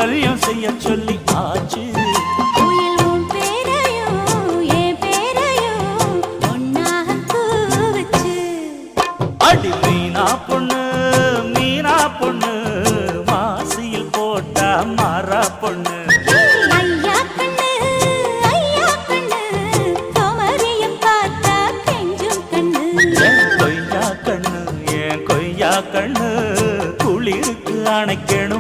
கல்யாணம் செய்ய சொல்லி ஆச்சு. அடி மீனா பொண்ணு மீனா பொண்ணு மாசியில் போட்டா மாறா பொண்ணு. கொய்யா கண்ணு குளிருக்கு அணைக்கணும்.